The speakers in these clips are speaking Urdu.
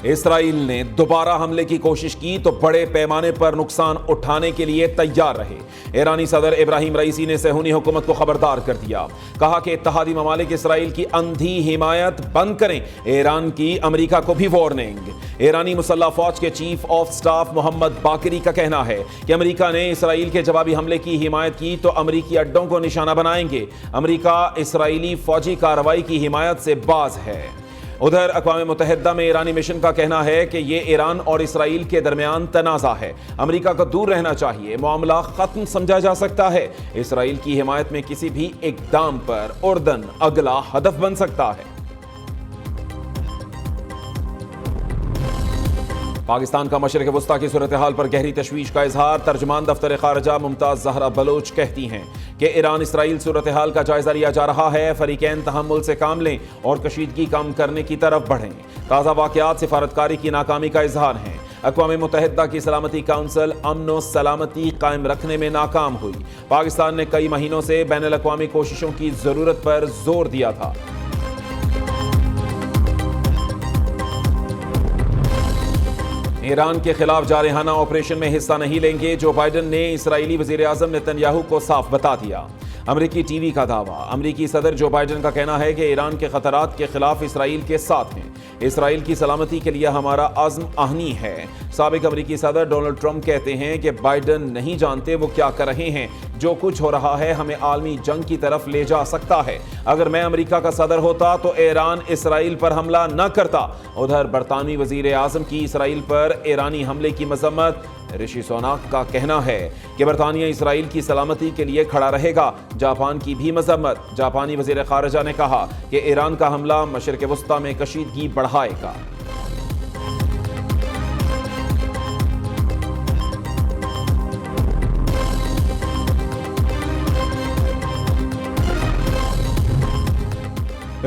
اسرائیل نے دوبارہ حملے کی کوشش کی تو بڑے پیمانے پر نقصان اٹھانے کے لیے تیار رہے۔ ایرانی صدر ابراہیم رئیسی نے صہیونی حکومت کو خبردار کر دیا، کہا کہ اتحادی ممالک اسرائیل کی اندھی حمایت بند کریں۔ ایران کی امریکہ کو بھی وارننگ۔ ایرانی مسلح فوج کے چیف آف سٹاف محمد باقری کا کہنا ہے کہ امریکہ نے اسرائیل کے جوابی حملے کی حمایت کی تو امریکی اڈوں کو نشانہ بنائیں گے۔ امریکہ اسرائیلی فوجی کارروائی کی حمایت سے باز ہے۔ ادھر اقوام متحدہ میں ایرانی مشن کا کہنا ہے کہ یہ ایران اور اسرائیل کے درمیان تنازع ہے، امریکہ کو دور رہنا چاہیے، معاملہ ختم سمجھا جا سکتا ہے۔ اسرائیل کی حمایت میں کسی بھی اقدام پر اردن اگلا ہدف بن سکتا ہے۔ پاکستان کا مشرق وسطی کی صورتحال پر گہری تشویش کا اظہار۔ ترجمان دفتر خارجہ ممتاز زہرا بلوچ کہتی ہیں کہ ایران اسرائیل صورتحال کا جائزہ لیا جا رہا ہے، فریقین تحمل سے کام لیں اور کشیدگی کم کرنے کی طرف بڑھیں۔ تازہ واقعات سفارتکاری کی ناکامی کا اظہار ہیں۔ اقوام متحدہ کی سلامتی کونسل امن و سلامتی قائم رکھنے میں ناکام ہوئی۔ پاکستان نے کئی مہینوں سے بین الاقوامی کوششوں کی ضرورت پر زور دیا تھا۔ ایران کے خلاف جارحانہ آپریشن میں حصہ نہیں لیں گے، جو بائیڈن نے اسرائیلی وزیر اعظم نیتن کو صاف بتا دیا۔ امریکی ٹی وی کا دعویٰ۔ امریکی صدر جو بائیڈن کا کہنا ہے کہ ایران کے خطرات کے خلاف اسرائیل کے ساتھ ہیں، اسرائیل کی سلامتی کے لیے ہمارا عزم آہنی ہے۔ سابق امریکی صدر ڈونلڈ ٹرمپ کہتے ہیں کہ بائیڈن نہیں جانتے وہ کیا کر رہے ہیں، جو کچھ ہو رہا ہے ہمیں عالمی جنگ کی طرف لے جا سکتا ہے۔ اگر میں امریکہ کا صدر ہوتا تو ایران اسرائیل پر حملہ نہ کرتا۔ ادھر برطانوی وزیر اعظم کی اسرائیل پر ایرانی حملے کی مذمت۔ رشی سوناک کا کہنا ہے کہ برطانیہ اسرائیل کی سلامتی کے لیے کھڑا رہے گا۔ جاپان کی بھی مذمت۔ جاپانی وزیر خارجہ نے کہا کہ ایران کا حملہ مشرق وسطی میں کشیدگی بڑھائے گا۔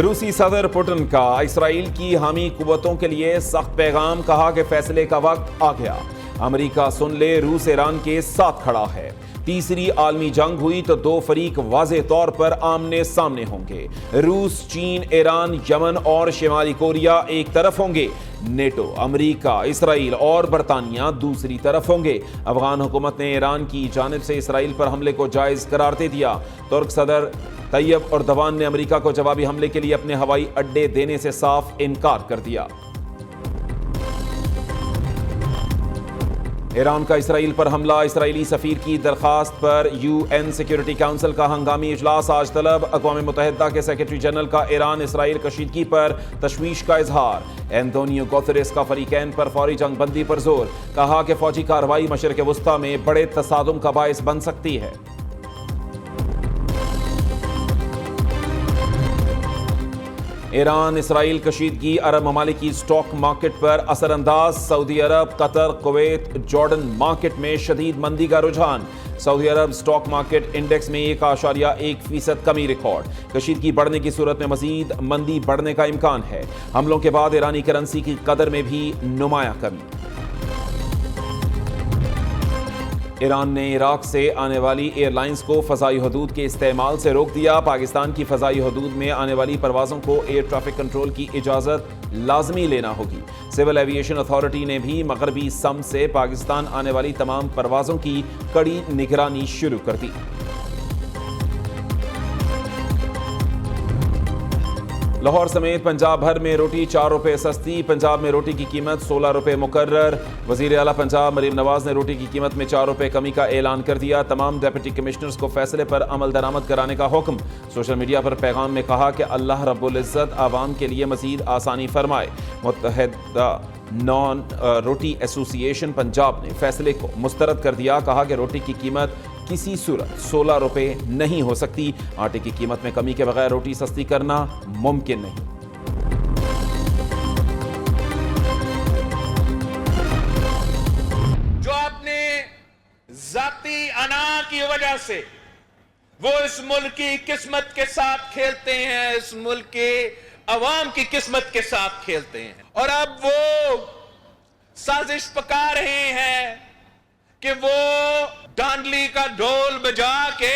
روسی صدر پوٹن کا اسرائیل کی حامی قوتوں کے لیے سخت پیغام، کہا کہ فیصلے کا وقت آ گیا۔ امریکہ سن لے، روس ایران کے ساتھ کھڑا ہے۔ تیسری عالمی جنگ ہوئی تو دو فریق واضح طور پر آمنے سامنے ہوں گے۔ روس، چین، ایران، یمن اور شمالی کوریا ایک طرف ہوں گے۔ نیٹو، امریکہ، اسرائیل اور برطانیہ دوسری طرف ہوں گے۔ افغان حکومت نے ایران کی جانب سے اسرائیل پر حملے کو جائز قرار دے دیا۔ ترک صدر طیب اردوان نے امریکہ کو جوابی حملے کے لیے اپنے ہوائی اڈے دینے سے صاف انکار کر دیا۔ ایران کا اسرائیل پر حملہ، اسرائیلی سفیر کی درخواست پر یو این سیکیورٹی کونسل کا ہنگامی اجلاس آج طلب۔ اقوام متحدہ کے سیکرٹری جنرل کا ایران اسرائیل کشیدگی پر تشویش کا اظہار۔ اینتونیو گوتریس کا فریقین پر فوری جنگ بندی پر زور، کہا کہ فوجی کارروائی مشرق وسطی میں بڑے تصادم کا باعث بن سکتی ہے۔ ایران اسرائیل کشیدگی عرب ممالک کی سٹاک مارکیٹ پر اثر انداز۔ سعودی عرب، قطر، کویت، جارڈن مارکیٹ میں شدید مندی کا رجحان۔ سعودی عرب سٹاک مارکیٹ انڈیکس میں 1.1% کمی ریکارڈ۔ کشیدگی بڑھنے کی صورت میں مزید مندی بڑھنے کا امکان ہے۔ حملوں کے بعد ایرانی کرنسی کی قدر میں بھی نمایاں کمی۔ ایران نے عراق سے آنے والی ایئر لائنز کو فضائی حدود کے استعمال سے روک دیا۔ پاکستان کی فضائی حدود میں آنے والی پروازوں کو ایئر ٹریفک کنٹرول کی اجازت لازمی لینا ہوگی۔ سول ایویشن اتھارٹی نے بھی مغربی سمت سے پاکستان آنے والی تمام پروازوں کی کڑی نگرانی شروع کر دی۔ لاہور سمیت پنجاب بھر میں روٹی 4 روپے سستی۔ پنجاب میں روٹی کی قیمت 16 روپے مقرر۔ وزیر اعلیٰ پنجاب مریم نواز نے روٹی کی قیمت میں 4 روپے کمی کا اعلان کر دیا۔ تمام ڈپٹی کمشنرز کو فیصلے پر عمل درآمد کرانے کا حکم۔ سوشل میڈیا پر پیغام میں کہا کہ اللہ رب العزت عوام کے لیے مزید آسانی فرمائے۔ متحدہ نان روٹی ایسوسی ایشن پنجاب نے فیصلے کو مسترد کر دیا، کہا کہ روٹی کی قیمت کسی صورت 16 روپے نہیں ہو سکتی۔ آٹے کی قیمت میں کمی کے بغیر روٹی سستی کرنا ممکن نہیں۔ جو اپنے ذاتی انا کی وجہ سے وہ اس ملک کی قسمت کے ساتھ کھیلتے ہیں، اس ملک کے عوام کی قسمت کے ساتھ کھیلتے ہیں، اور اب وہ سازش پکا رہے ہیں کہ وہ ڈانڈلی کا ڈھول بجا کے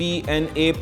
PNA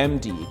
MD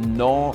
9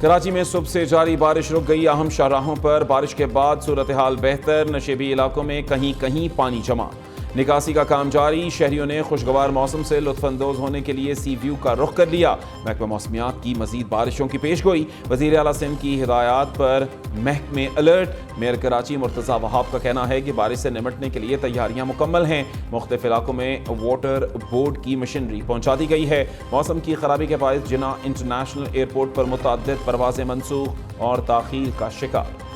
کراچی میں صبح سے جاری بارش رک گئی، اہم شاہراہوں پر بارش کے بعد صورتحال بہتر، نشیبی علاقوں میں کہیں کہیں پانی جمع، نکاسی کا کام جاری، شہریوں نے خوشگوار موسم سے لطف اندوز ہونے کے لیے سی ویو کا رخ کر لیا۔ محکمہ موسمیات کی مزید بارشوں کی پیش گوئی، وزیر اعلیٰ سندھ کی ہدایات پر محکمے الرٹ، میئر کراچی مرتضیٰ وہاب کا کہنا ہے کہ بارش سے نمٹنے کے لیے تیاریاں مکمل ہیں، مختلف علاقوں میں واٹر بورڈ کی مشینری پہنچا دی گئی ہے۔ موسم کی خرابی کے باعث جناح انٹرنیشنل ایئرپورٹ پر متعدد پروازیں منسوخ اور تاخیر کا شکار۔